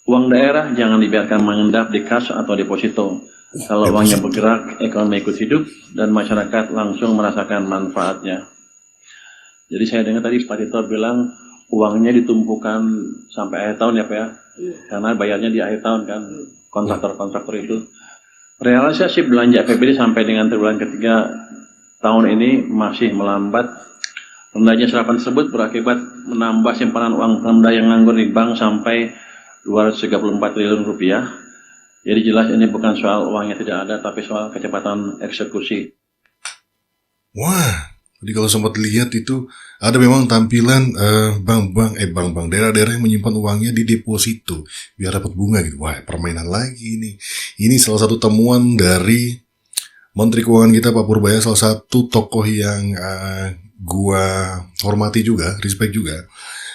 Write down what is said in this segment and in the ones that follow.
Uang daerah jangan dibiarkan mengendap di kas atau deposito. Kalau uangnya bergerak, ekonomi ikut hidup, dan masyarakat langsung merasakan manfaatnya. Jadi saya dengar tadi Pak Tito bilang, uangnya ditumpukan sampai akhir tahun ya Pak ya? Karena bayarnya di akhir tahun kan, kontraktor-kontraktor itu. Realisasi belanja APBD sampai dengan triwulan ketiga tahun ini masih melambat. Rendahnya serapan tersebut berakibat menambah simpanan uang rendah yang nganggur di bank sampai 234 triliun rupiah. Jadi jelas ini bukan soal uangnya tidak ada, tapi soal kecepatan eksekusi. Wah, jadi kalau sempat lihat itu ada memang tampilan bank-bank daerah-daerah yang menyimpan uangnya di deposito biar dapat bunga gitu. Wah, permainan lagi ini. Ini salah satu temuan dari Menteri Keuangan kita Pak Purbaya, salah satu tokoh yang gua hormati juga, respect juga.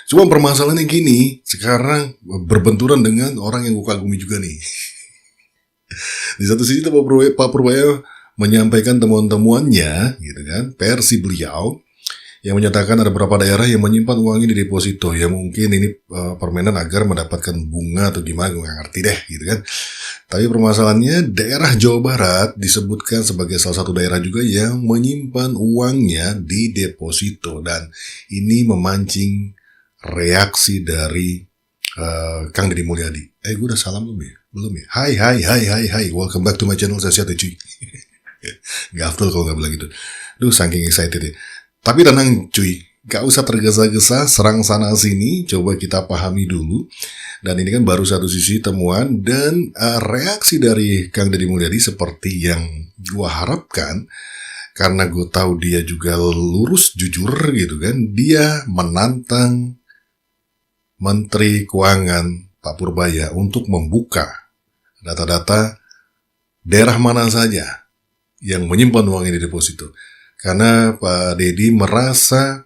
Cuma permasalahannya gini, sekarang berbenturan dengan orang yang gua kagumi juga nih. Di satu sisi Pak Purbaya menyampaikan temuan-temuannya, gitu kan, versi beliau yang menyatakan ada beberapa daerah yang menyimpan uangnya di deposito. Ya mungkin ini permainan agar mendapatkan bunga atau gimana, gue gak ngerti deh, gitu kan. Tapi permasalahannya daerah Jawa Barat disebutkan sebagai salah satu daerah juga yang menyimpan uangnya di deposito, dan ini memancing reaksi dari Kang Deddy Mulyadi. Gue udah salam belum ya? Belum ya? Hai, welcome back to my channel, saya Siate cuy. Gak afdol kalau gak bilang gitu. Duh, saking excited ya. Tapi tenang cuy, gak usah tergesa-gesa, serang sana sini, coba kita pahami dulu. Dan ini kan baru satu sisi temuan, dan reaksi dari Kang Deddy Mulyadi seperti yang gue harapkan, karena gue tahu dia juga lurus, jujur gitu kan. Dia menantang Menteri Keuangan Pak Purbaya untuk membuka data-data daerah mana saja yang menyimpan uangnya di deposito. Karena Pak Deddy merasa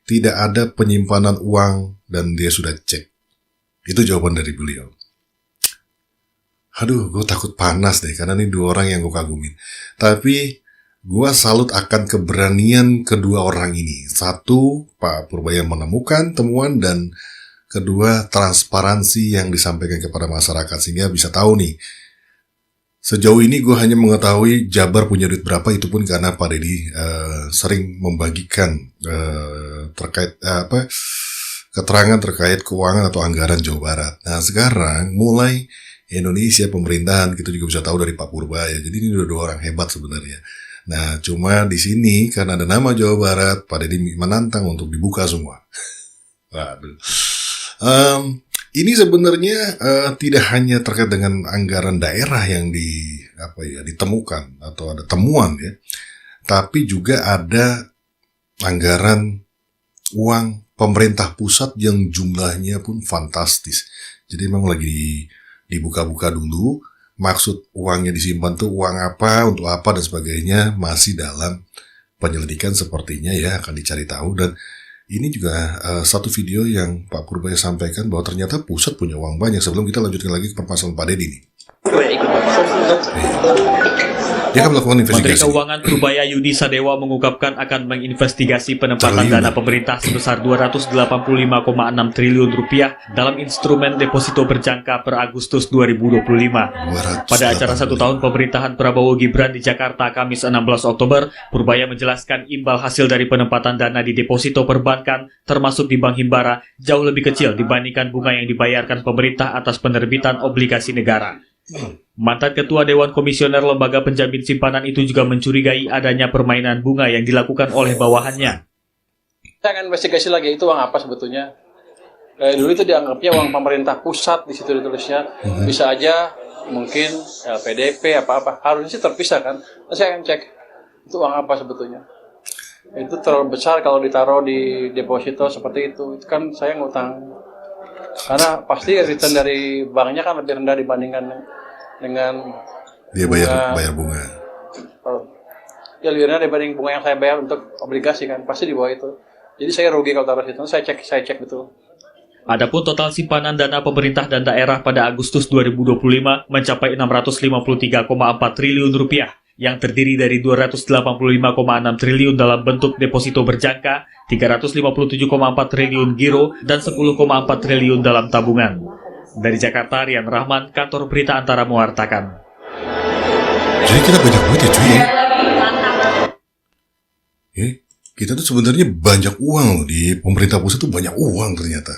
tidak ada penyimpanan uang dan dia sudah cek. Itu jawaban dari beliau. Aduh, gue takut panas deh karena ini dua orang yang gue kagumin. Tapi gue salut akan keberanian kedua orang ini. Satu, Pak Purbaya menemukan temuan, dan kedua, transparansi yang disampaikan kepada masyarakat sehingga bisa tahu nih. Sejauh ini gue hanya mengetahui Jabar punya duit berapa, itu pun karena Pak Deddy sering membagikan terkait keterangan terkait keuangan atau anggaran Jawa Barat. Nah sekarang mulai Indonesia pemerintahan kita juga bisa tahu dari Pak Purbaya. Jadi ini dua orang hebat sebenarnya. Nah cuma di sini karena ada nama Jawa Barat, Pak Deddy menantang untuk dibuka semua. Waduh. Ini sebenarnya tidak hanya terkait dengan anggaran daerah yang ditemukan atau ada temuan ya, tapi juga ada anggaran uang pemerintah pusat yang jumlahnya pun fantastis. Jadi memang lagi dibuka-buka dulu, maksud uangnya disimpan tuh uang apa, untuk apa dan sebagainya masih dalam penyelidikan sepertinya ya, akan dicari tahu. Dan ini juga satu video yang Pak Purbaya sampaikan bahwa ternyata pusat punya uang banyak. Sebelum kita lanjutkan lagi ke permasalahan Pak Deddy nih. Dia akan melakukan investigasi. Menteri Keuangan Purbaya Yudi Sadewa mengungkapkan akan menginvestigasi penempatan dana pemerintah sebesar 285,6 triliun rupiah dalam instrumen deposito berjangka per Agustus 2025. Pada acara 1 tahun pemerintahan Prabowo Gibran di Jakarta Kamis 16 Oktober, Purbaya menjelaskan imbal hasil dari penempatan dana di deposito perbankan, termasuk di Bank Himbara, jauh lebih kecil dibandingkan bunga yang dibayarkan pemerintah atas penerbitan obligasi negara. Mantan Ketua Dewan Komisioner Lembaga Penjamin Simpanan itu juga mencurigai adanya permainan bunga yang dilakukan oleh bawahannya. Saya akan investigasi lagi itu uang apa sebetulnya. Dulu itu dianggapnya uang pemerintah pusat, di situ ditulisnya. Bisa aja mungkin LPDP apa-apa, harusnya sih terpisah kan. Saya akan cek itu uang apa sebetulnya. Itu terlalu besar kalau ditaruh di deposito seperti itu. Itu kan saya ngutang. Karena pasti return dari banknya kan lebih rendah dibandingkan dengan dia bayar bunga. Ya lebih rendah dibanding bunga yang saya bayar untuk obligasi kan, pasti di bawah itu. Jadi saya rugi kalau taruh situ. Saya cek betul. Adapun total simpanan dana pemerintah dan daerah pada Agustus 2025 mencapai 653,4 triliun rupiah, yang terdiri dari 285,6 triliun dalam bentuk deposito berjangka, 357,4 triliun giro, dan 10,4 triliun dalam tabungan. Dari Jakarta, Rian Rahman, Kantor Berita Antara mewartakan. Jadi kita banyak duit ya cuy ya. Kita tuh sebenarnya banyak uang loh, di pemerintah pusat tuh banyak uang ternyata.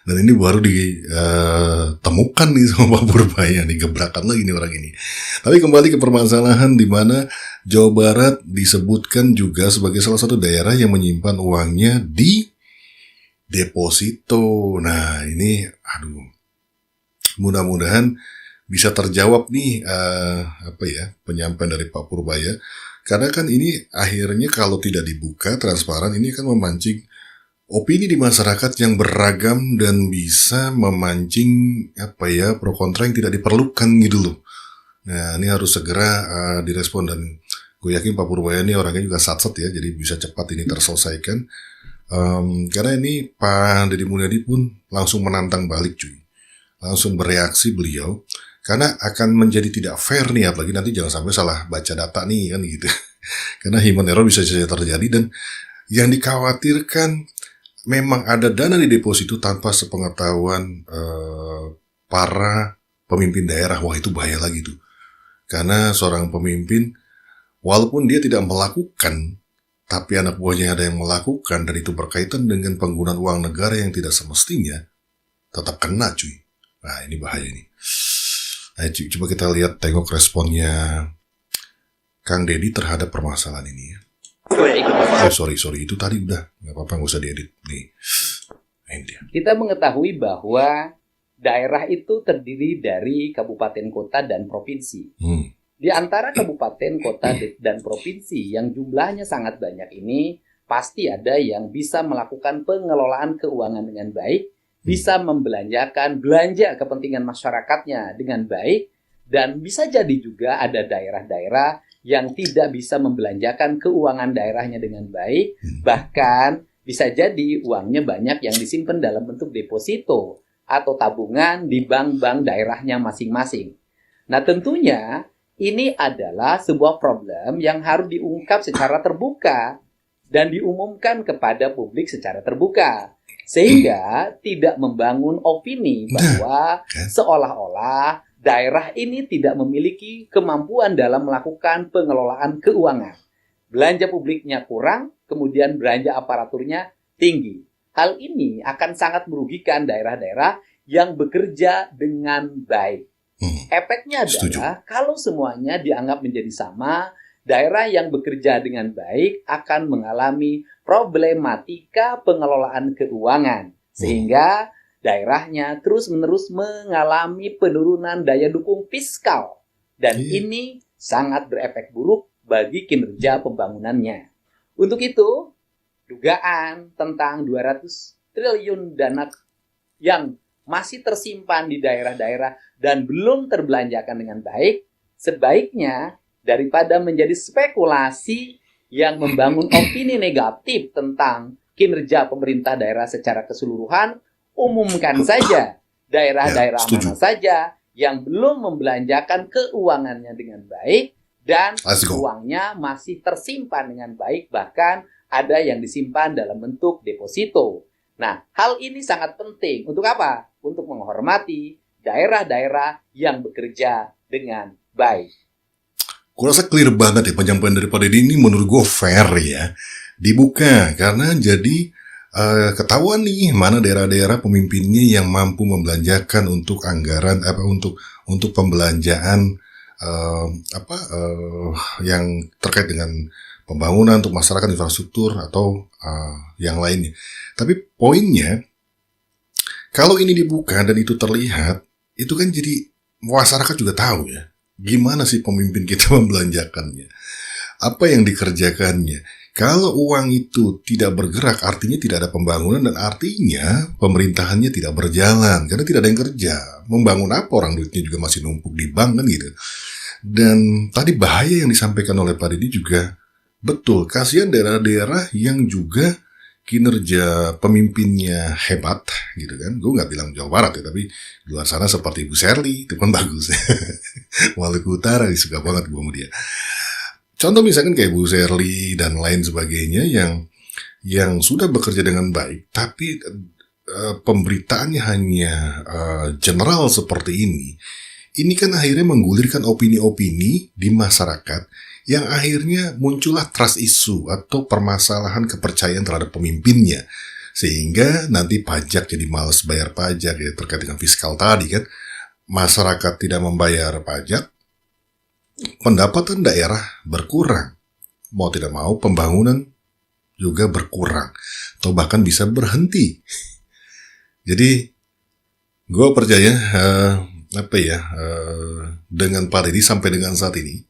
Dan ini baru ditemukan nih sama Pak Purbaya nih, gebrakan lagi nih orang ini. Tapi kembali ke permasalahan di mana Jawa Barat disebutkan juga sebagai salah satu daerah yang menyimpan uangnya di deposito. Nah ini, mudah-mudahan bisa terjawab nih penyampaian dari Pak Purbaya. Karena kan ini akhirnya kalau tidak dibuka transparan, ini kan memancing opini di masyarakat yang beragam dan bisa memancing pro kontra yang tidak diperlukan gitu loh. Nah ini harus segera direspon, dan gue yakin Pak Purbaya ini orangnya juga satset ya, jadi bisa cepat ini terselesaikan. Karena ini Pak Deddy Mulyadi pun langsung menantang balik cuy, langsung bereaksi beliau, karena akan menjadi tidak fair nih, apalagi nanti jangan sampai salah baca data nih kan gitu. Karena human error bisa saja terjadi, dan yang dikhawatirkan memang ada dana di deposito tanpa sepengetahuan para pemimpin daerah. Wah itu bahaya lagi tuh. Karena seorang pemimpin, walaupun dia tidak melakukan, tapi anak buahnya ada yang melakukan, dan itu berkaitan dengan penggunaan uang negara yang tidak semestinya, tetap kena cuy. Nah ini bahaya nih. Nah, coba kita lihat, tengok responnya Kang Deddy terhadap permasalahan ini ya. Sorry, itu tadi udah, nggak apa-apa, nggak usah diedit nih. Ini dia. Kita mengetahui bahwa daerah itu terdiri dari kabupaten, kota, dan provinsi. Di antara kabupaten, kota, dan provinsi yang jumlahnya sangat banyak ini, pasti ada yang bisa melakukan pengelolaan keuangan dengan baik, bisa belanja kepentingan masyarakatnya dengan baik, dan bisa jadi juga ada daerah-daerah yang tidak bisa membelanjakan keuangan daerahnya dengan baik, bahkan bisa jadi uangnya banyak yang disimpan dalam bentuk deposito atau tabungan di bank-bank daerahnya masing-masing. Nah tentunya ini adalah sebuah problem yang harus diungkap secara terbuka dan diumumkan kepada publik secara terbuka, sehingga tidak membangun opini bahwa seolah-olah daerah ini tidak memiliki kemampuan dalam melakukan pengelolaan keuangan. Belanja publiknya kurang, kemudian belanja aparaturnya tinggi. Hal ini akan sangat merugikan daerah-daerah yang bekerja dengan baik. Efeknya adalah kalau semuanya dianggap menjadi sama, daerah yang bekerja dengan baik akan mengalami problematika pengelolaan keuangan, sehingga daerahnya terus-menerus mengalami penurunan daya dukung fiskal. Dan ini sangat berefek buruk bagi kinerja pembangunannya. Untuk itu, dugaan tentang 200 triliun dana yang masih tersimpan di daerah-daerah dan belum terbelanjakan dengan baik, sebaiknya daripada menjadi spekulasi yang membangun opini negatif tentang kinerja pemerintah daerah secara keseluruhan, umumkan saja daerah-daerah mana saja yang belum membelanjakan keuangannya dengan baik dan uangnya masih tersimpan dengan baik, bahkan ada yang disimpan dalam bentuk deposito. Nah, hal ini sangat penting. Untuk apa? Untuk menghormati daerah-daerah yang bekerja dengan baik. Kurasa clear banget ya penyampaian dari Pak Deddy ini, menurut gue fair ya. Dibuka, karena jadi ketahuan nih mana daerah-daerah pemimpinnya yang mampu membelanjakan untuk anggaran untuk pembelanjaan yang terkait dengan pembangunan untuk masyarakat, infrastruktur atau yang lainnya. Tapi poinnya, kalau ini dibuka dan itu terlihat, itu kan jadi masyarakat juga tahu ya gimana sih pemimpin kita membelanjakannya, apa yang dikerjakannya. Kalau uang itu tidak bergerak, artinya tidak ada pembangunan, dan artinya pemerintahannya tidak berjalan karena tidak ada yang kerja. Membangun apa, orang duitnya juga masih numpuk di bank kan gitu. Dan tadi bahaya yang disampaikan oleh Pak Deddy juga betul. Kasihan daerah-daerah yang juga kinerja pemimpinnya hebat gitu kan. Gue nggak bilang Jawa Barat ya, tapi di luar sana seperti Bu Serli itu kan bagus. Maluku Utara suka banget gue sama dia. Contoh misalkan kayak Bu Serli dan lain sebagainya yang sudah bekerja dengan baik, tapi pemberitaannya hanya general seperti ini kan akhirnya menggulirkan opini-opini di masyarakat yang akhirnya muncullah trust issue atau permasalahan kepercayaan terhadap pemimpinnya. Sehingga nanti pajak jadi malas bayar pajak ya, terkait dengan fiskal tadi kan. Masyarakat tidak membayar pajak, pendapatan daerah berkurang. Mau tidak mau pembangunan juga berkurang atau bahkan bisa berhenti. Jadi gue percaya dengan Pak Deddy sampai dengan saat ini,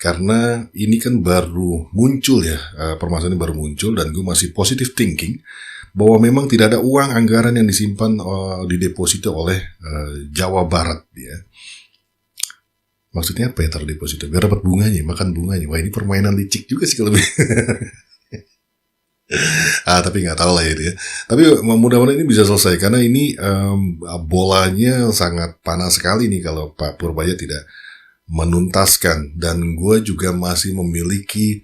karena ini kan baru muncul ya, permasalahan ini baru muncul, dan gue masih positive thinking bahwa memang tidak ada uang anggaran yang disimpan di deposito oleh Jawa Barat ya. Maksudnya apa ya taruh deposito? Biar dapat bunganya, makan bunganya. Wah, ini permainan licik juga sih kalau tapi nggak tahu lah ya. Tapi mudah-mudahan ini bisa selesai, karena ini bolanya sangat panas sekali nih kalau Pak Purbaya tidak menuntaskan. Dan gue juga masih memiliki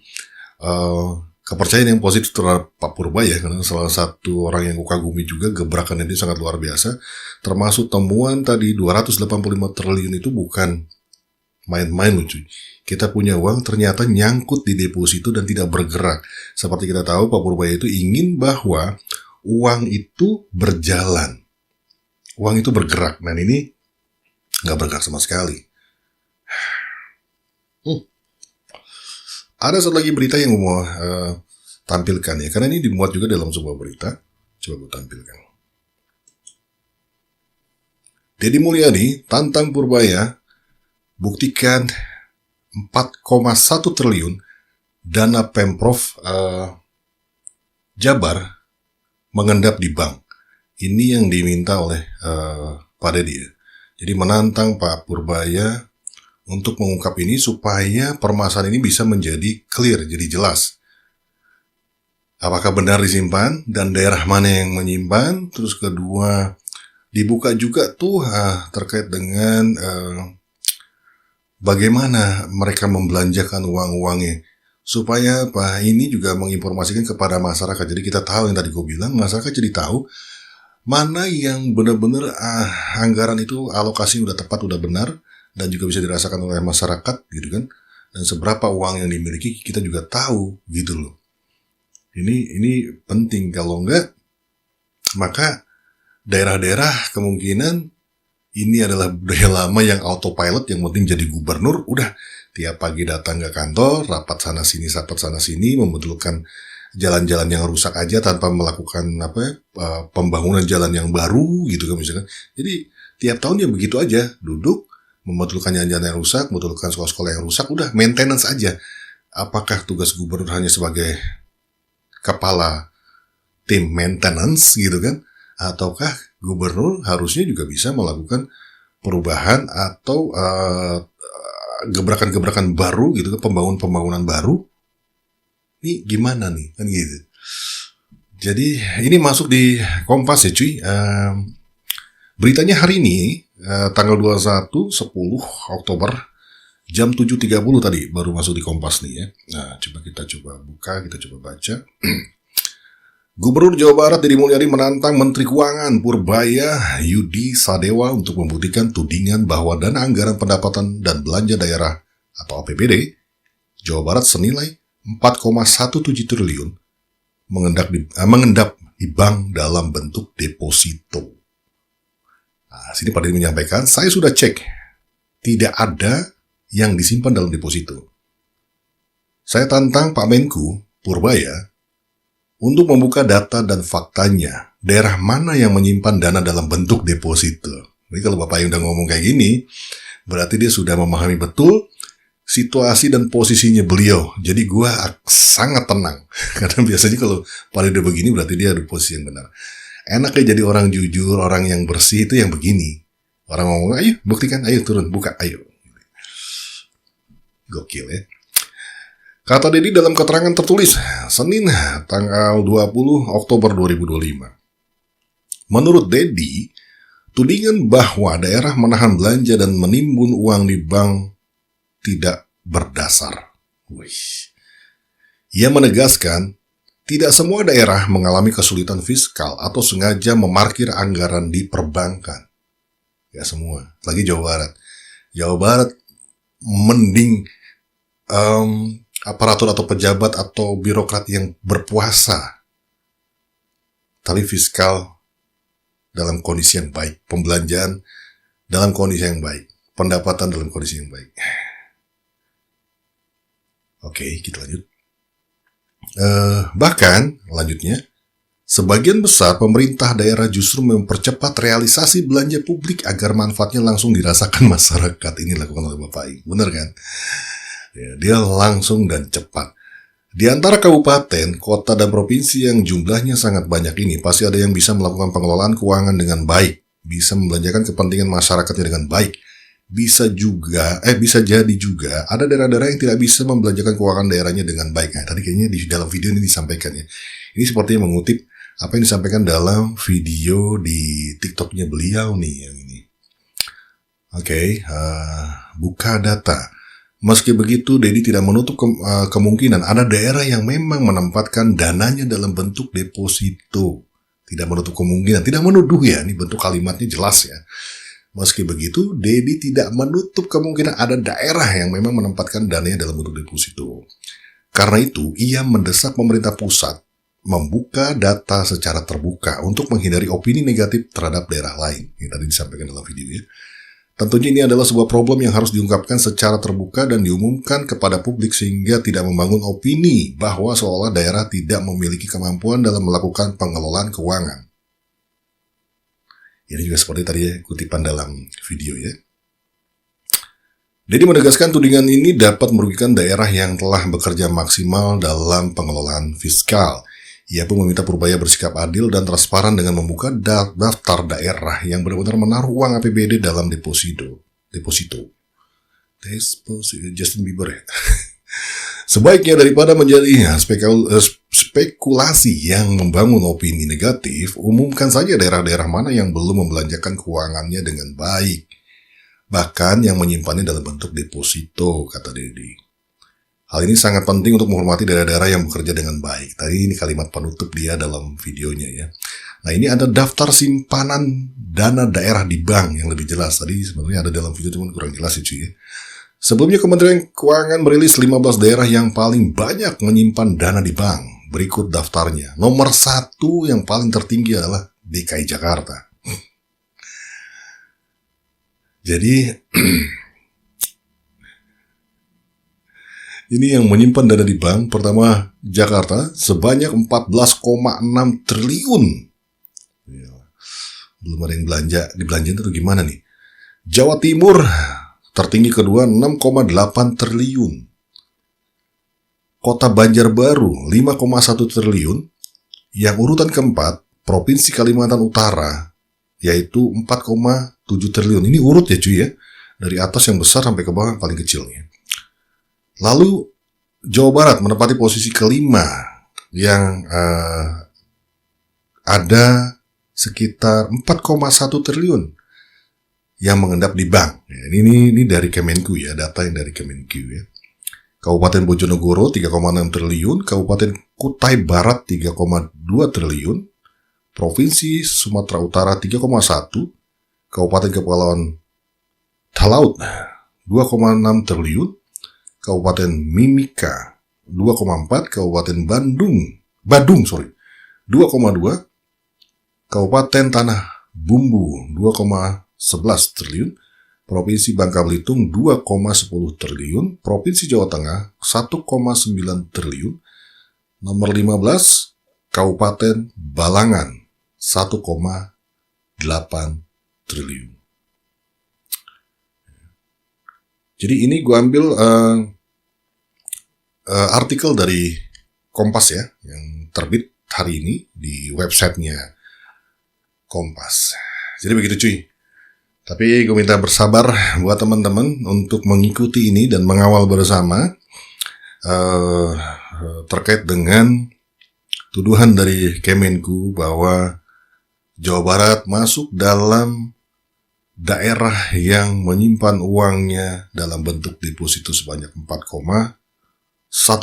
kepercayaan yang positif terhadap Pak Purbaya, karena salah satu orang yang kukagumi juga, gebrakannya dia sangat luar biasa. Termasuk temuan tadi 285 triliun itu bukan main-main loh cuy. Kita punya uang ternyata nyangkut di deposito dan tidak bergerak. Seperti kita tahu Pak Purbaya itu ingin bahwa uang itu berjalan. Uang itu bergerak. Dan ini nggak bergerak sama sekali. Ada satu lagi berita yang mau tampilkan ya. Karena ini dimuat juga dalam sebuah berita. Coba gue tampilkan. Deddy Mulyadi tantang Purbaya, buktikan 4,1 triliun dana Pemprov Jabar mengendap di bank. Ini yang diminta oleh Pak Deddy. Jadi menantang Pak Purbaya untuk mengungkap ini supaya permasalahan ini bisa menjadi clear, jadi jelas. Apakah benar disimpan dan daerah mana yang menyimpan? Terus kedua, dibuka juga tuh terkait dengan bagaimana mereka membelanjakan uang-uangnya. Supaya apa? Ini juga menginformasikan kepada masyarakat. Jadi kita tahu yang tadi gue bilang, masyarakat jadi tahu mana yang benar-benar anggaran itu alokasi udah tepat, udah benar, dan juga bisa dirasakan oleh masyarakat gitu kan. Dan seberapa uang yang dimiliki kita juga tahu gitu loh. Ini penting. Kalau enggak, maka daerah-daerah kemungkinan ini adalah budaya lama yang autopilot, yang penting jadi gubernur, udah tiap pagi datang ke kantor, rapat sana sini, membetulkan jalan-jalan yang rusak aja tanpa melakukan pembangunan jalan yang baru gitu kan misalkan. Jadi tiap tahun ya begitu aja, duduk membetulkan jalan-jalan yang rusak, membetulkan sekolah-sekolah yang rusak, udah maintenance aja. Apakah tugas gubernur hanya sebagai kepala tim maintenance gitu kan? Ataukah gubernur harusnya juga bisa melakukan perubahan atau gebrakan-gebrakan baru gitu kan, pembangunan baru. Ini gimana nih kan gitu. Jadi ini masuk di Kompas ya cuy. Beritanya hari ini tanggal 21 10 Oktober jam 7.30 tadi baru masuk di Kompas nih ya. Nah, kita coba buka, kita coba baca. Gubernur Jawa Barat Deddy Mulyadi menantang Menteri Keuangan Purbaya Yudi Sadewa untuk membuktikan tudingan bahwa dana anggaran pendapatan dan belanja daerah atau APBD Jawa Barat senilai 4,17 triliun mengendap di bank dalam bentuk deposito. Nah, sini Pak Deddy menyampaikan, saya sudah cek, tidak ada yang disimpan dalam deposito. Saya tantang Pak Menku Purbaya untuk membuka data dan faktanya, daerah mana yang menyimpan dana dalam bentuk deposito. Jadi kalau Bapak yang udah ngomong kayak gini, berarti dia sudah memahami betul situasi dan posisinya beliau. Jadi gua sangat tenang. Karena biasanya kalau Pak Deddy begini berarti dia ada posisi yang benar. Enak ya jadi orang jujur, orang yang bersih itu yang begini. Orang ngomong, ayo buktikan, ayo turun, buka, ayo. Gokil ya. Kata Deddy dalam keterangan tertulis Senin tanggal 20 Oktober 2025. Menurut Deddy, tudingan bahwa daerah menahan belanja dan menimbun uang di bank tidak berdasar. Ia menegaskan tidak semua daerah mengalami kesulitan fiskal atau sengaja memarkir anggaran di perbankan. Ya semua. Lagi Jawa Barat. Jawa Barat mending aparatur atau pejabat atau birokrat yang berpuasa. Tapi fiskal dalam kondisi yang baik. Pembelanjaan dalam kondisi yang baik. Pendapatan dalam kondisi yang baik. Oke, kita lanjut. Bahkan, lanjutnya, sebagian besar pemerintah daerah justru mempercepat realisasi belanja publik agar manfaatnya langsung dirasakan masyarakat. Ini dilakukan oleh Bapak I. Benar kan? Ya, dia langsung dan cepat. Di antara kabupaten, kota, dan provinsi yang jumlahnya sangat banyak ini, pasti ada yang bisa melakukan pengelolaan keuangan dengan baik, bisa membelanjakan kepentingan masyarakatnya dengan baik. Bisa jadi juga ada daerah-daerah yang tidak bisa membelanjakan keuangan daerahnya dengan baik. Nah, tadi kayaknya di dalam video ini disampaikan ya. Ini sepertinya mengutip apa yang disampaikan dalam video di TikToknya beliau nih yang ini. Oke, buka data. Meski begitu, Dedi tidak menutup kemungkinan ada daerah yang memang menempatkan dananya dalam bentuk deposito. Tidak menutup kemungkinan, tidak menuduh ya. Ini bentuk kalimatnya jelas ya. Meski begitu, Dedi tidak menutup kemungkinan ada daerah yang memang menempatkan dananya dalam bentuk deposito. Karena itu, ia mendesak pemerintah pusat membuka data secara terbuka untuk menghindari opini negatif terhadap daerah lain. Ini tadi disampaikan dalam video ya. Tentunya ini adalah sebuah problem yang harus diungkapkan secara terbuka dan diumumkan kepada publik sehingga tidak membangun opini bahwa seolah daerah tidak memiliki kemampuan dalam melakukan pengelolaan keuangan. Ini juga seperti tadi ya, kutipan dalam video ya. Dedi menegaskan tudingan ini dapat merugikan daerah yang telah bekerja maksimal dalam pengelolaan fiskal. Ia pun meminta Purbaya bersikap adil dan transparan dengan membuka daftar daerah yang benar-benar menaruh uang APBD dalam deposito. Justin Bieber ya. Sebaiknya daripada menjadi spekulasi yang membangun opini negatif, umumkan saja daerah-daerah mana yang belum membelanjakan keuangannya dengan baik. Bahkan yang menyimpannya dalam bentuk deposito, kata Dedi. Hal ini sangat penting untuk menghormati daerah-daerah yang bekerja dengan baik. Tadi ini kalimat penutup dia dalam videonya ya. Nah ini ada daftar simpanan dana daerah di bank yang lebih jelas. Tadi sebenarnya ada dalam video cuman kurang jelas ya. Sebelumnya Kementerian Keuangan merilis 15 daerah yang paling banyak menyimpan dana di bank. Berikut daftarnya. Nomor 1 yang paling tertinggi adalah DKI Jakarta. Jadi, ini yang menyimpan dana di bank. Pertama, Jakarta sebanyak 14,6 triliun. Ya, belum ada yang dibelanjain itu gimana nih? Jawa Timur tertinggi kedua 6,8 triliun. Kota Banjarbaru 5,1 triliun. Yang urutan keempat, Provinsi Kalimantan Utara, yaitu 4,7 triliun. Ini urut ya cuy ya. Dari atas yang besar sampai ke bawah paling kecilnya. Lalu Jawa Barat menempati posisi kelima yang ada sekitar 4,1 triliun yang mengendap di bank. Ya, ini dari Kemenku ya, data yang dari Kemenku ya. Kabupaten Bojonegoro 3,6 triliun, Kabupaten Kutai Barat 3,2 triliun, Provinsi Sumatera Utara 3,1, Kabupaten Kepulauan Talaut 2,6 triliun, Kabupaten Mimika 2,4, Kabupaten Badung 2,2, Kabupaten Tanah Bumbu 2,11 triliun, Provinsi Bangka Belitung 2,10 triliun, Provinsi Jawa Tengah 1,9 triliun, nomor 15 Kabupaten Balangan 1,8 triliun. Jadi ini gue ambil artikel dari Kompas ya, yang terbit hari ini di websitenya Kompas. Jadi begitu cuy. Tapi gue minta bersabar buat teman-teman untuk mengikuti ini dan mengawal bersama terkait dengan tuduhan dari Kemenku bahwa Jawa Barat masuk dalam daerah yang menyimpan uangnya dalam bentuk deposito sebanyak 4,1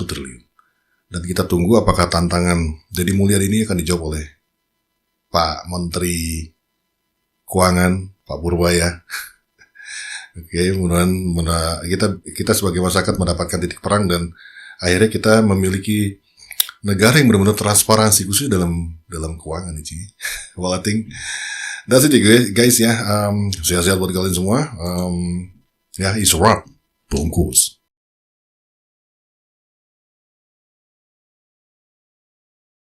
triliun. Dan kita tunggu apakah tantangan Deddy Mulyadi ini akan dijawab oleh Pak Menteri Keuangan, Pak Purbaya. Oke, mudah-mudahan kita sebagai masyarakat mendapatkan titik perang dan akhirnya kita memiliki negara yang benar-benar transparansi khususnya dalam keuangan nih. Well, I think that's it guys ya. Sehat-sehat buat kalian semua. Ya, it's a wrap. Bungkus.